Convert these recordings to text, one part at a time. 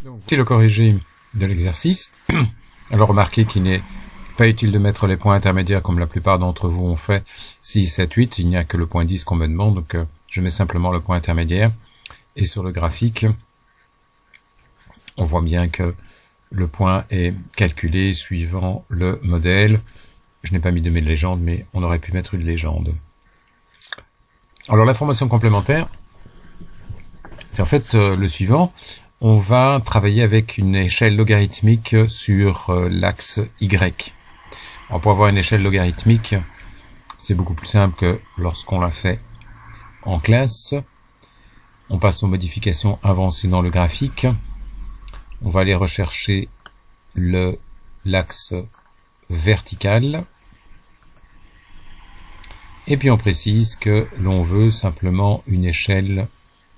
Donc, c'est le corrigé de l'exercice. Alors remarquez qu'il n'est pas utile de mettre les points intermédiaires comme la plupart d'entre vous ont fait. 6, 7, 8, il n'y a que le point 10 qu'on me demande, donc je mets simplement le point intermédiaire. Et sur le graphique, on voit bien que le point est calculé suivant le modèle. Je n'ai pas mis de légende, mais on aurait pu mettre une légende. Alors l'information complémentaire, c'est en fait le suivant. On va travailler avec une échelle logarithmique sur l'axe Y. Alors pour avoir une échelle logarithmique, c'est beaucoup plus simple que lorsqu'on l'a fait en classe. On passe aux modifications avancées dans le graphique. On va aller rechercher l'axe vertical. Et puis on précise que l'on veut simplement une échelle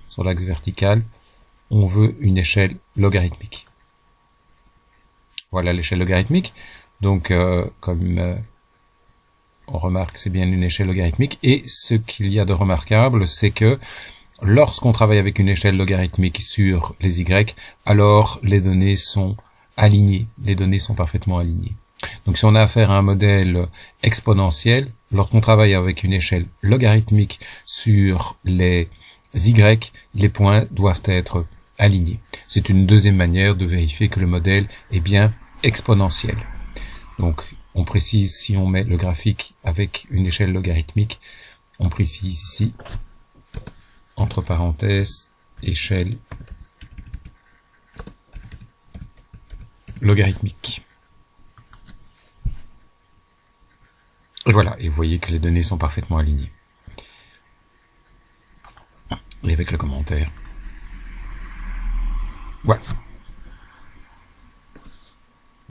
sur l'axe vertical. On veut une échelle logarithmique. Voilà l'échelle logarithmique. Donc, comme on remarque, c'est bien une échelle logarithmique. Et ce qu'il y a de remarquable, c'est que lorsqu'on travaille avec une échelle logarithmique sur les Y, alors les données sont alignées. Les données sont parfaitement alignées. Donc, si on a affaire à un modèle exponentiel, lorsqu'on travaille avec une échelle logarithmique sur les Y, les points doivent être alignés. C'est une deuxième manière de vérifier que le modèle est bien exponentiel. Donc, on précise, si on met le graphique avec une échelle logarithmique, on précise ici, entre parenthèses, échelle logarithmique. Et voilà, et vous voyez que les données sont parfaitement alignées. Et avec le commentaire. Voilà.